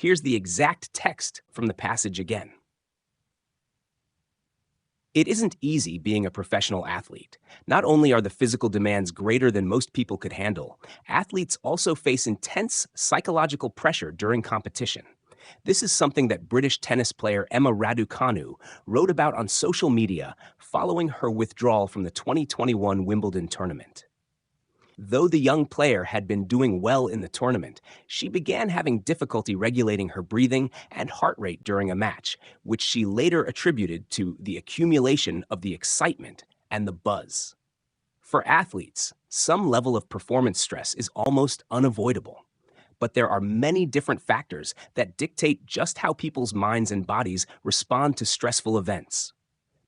Here's the exact text from the passage again. It isn't easy being a professional athlete. Not only are the physical demands greater than most people could handle, athletes also face intense psychological pressure during competition. This is something that British tennis player Emma Raducanu wrote about on social media following her withdrawal from the 2021 Wimbledon tournament. Though the young player had been doing well in the tournament, she began having difficulty regulating her breathing and heart rate during a match, which she later attributed to the accumulation of the excitement and the buzz. For athletes, some level of performance stress is almost unavoidable. But there are many different factors that dictate just how people's minds and bodies respond to stressful events.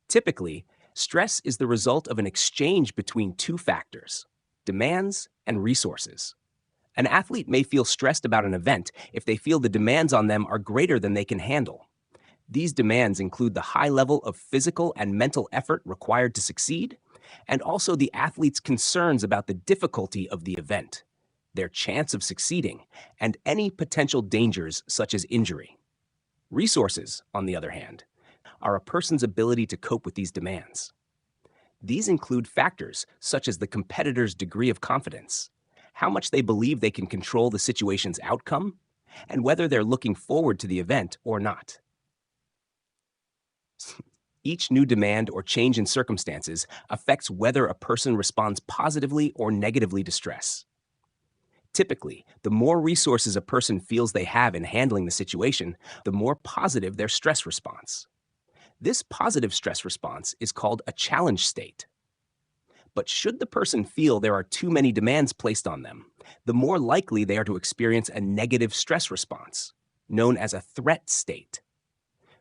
Typically, stress is the result of an exchange between two factors: demands and resources. An athlete may feel stressed about an event if they feel the demands on them are greater than they can handle. These demands include the high level of physical and mental effort required to succeed, and also the athlete's concerns about the difficulty of the event, their chance of succeeding, and any potential dangers such as injury. Resources, on the other hand, are a person's ability to cope with these demands. These include factors such as the competitor's degree of confidence, how much they believe they can control the situation's outcome, and whether they're looking forward to the event or not. Each new demand or change in circumstances affects whether a person responds positively or negatively to stress. Typically, the more resources a person feels they have in handling the situation, the more positive their stress response. This positive stress response is called a challenge state. But should the person feel there are too many demands placed on them, the more likely they are to experience a negative stress response, known as a threat state.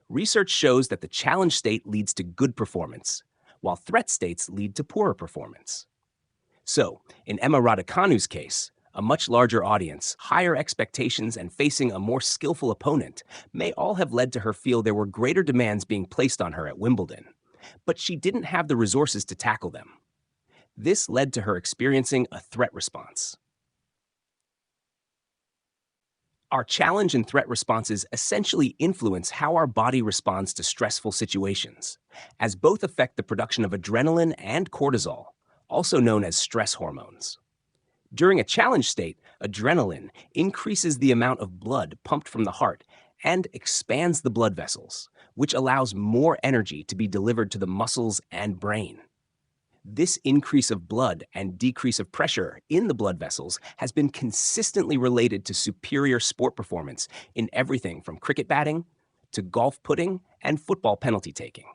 Research shows that the challenge state leads to good performance, while threat states lead to poorer performance. So, in Emma Raducanu's case, a much larger audience, higher expectations, and facing a more skillful opponent may all have led to her feel there were greater demands being placed on her at Wimbledon, but she didn't have the resources to tackle them. This led to her experiencing a threat response. Our challenge and threat responses essentially influence how our body responds to stressful situations, as both affect the production of adrenaline and cortisol, also known as stress hormones. During a challenge state, adrenaline increases the amount of blood pumped from the heart and expands the blood vessels, which allows more energy to be delivered to the muscles and brain. This increase of blood and decrease of pressure in the blood vessels has been consistently related to superior sport performance in everything from cricket batting to golf putting and football penalty taking.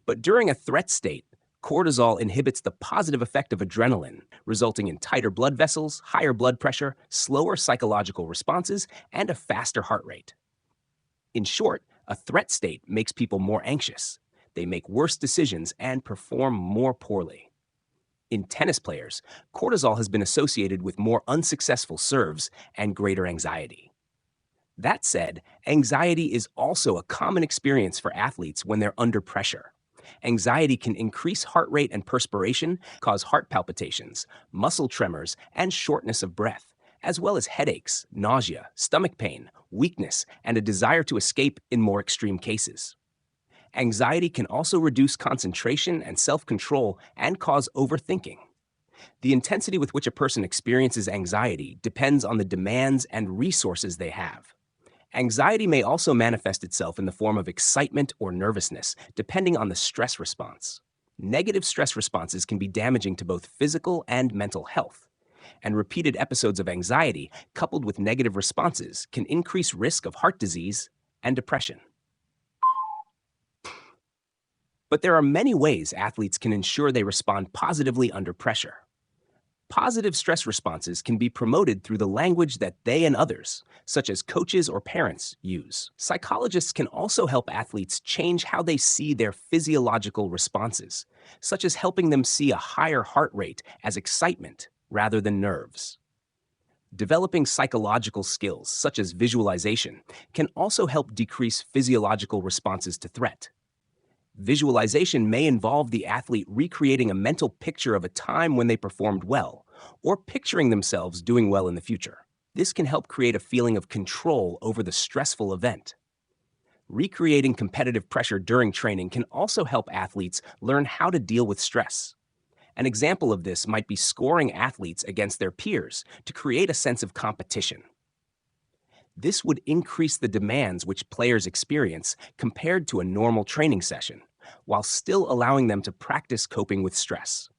But during a threat state, cortisol inhibits the positive effect of adrenaline, resulting in tighter blood vessels, higher blood pressure, slower psychological responses, and a faster heart rate. In short, a threat state makes people more anxious. They make worse decisions and perform more poorly. In tennis players, cortisol has been associated with more unsuccessful serves and greater anxiety. That said, anxiety is also a common experience for athletes when they're under pressure. Anxiety can increase heart rate and perspiration, cause heart palpitations, muscle tremors, and shortness of breath, as well as headaches, nausea, stomach pain, weakness, and a desire to escape in more extreme cases. Anxiety can also reduce concentration and self-control and cause overthinking. The intensity with which a person experiences anxiety depends on the demands and resources they have. Anxiety may also manifest itself in the form of excitement or nervousness, depending on the stress response. Negative stress responses can be damaging to both physical and mental health, and repeated episodes of anxiety coupled with negative responses can increase risk of heart disease and depression. But there are many ways athletes can ensure they respond positively under pressure. Positive stress responses can be promoted through the language that they and others, such as coaches or parents, use. Psychologists can also help athletes change how they see their physiological responses, such as helping them see a higher heart rate as excitement rather than nerves. Developing psychological skills, such as visualization, can also help decrease physiological responses to threat. Visualization may involve the athlete recreating a mental picture of a time when they performed well, or picturing themselves doing well in the future. This can help create a feeling of control over the stressful event. Recreating competitive pressure during training can also help athletes learn how to deal with stress. An example of this might be scoring athletes against their peers to create a sense of competition. This would increase the demands which players experience compared to a normal training session, while still allowing them to practice coping with stress.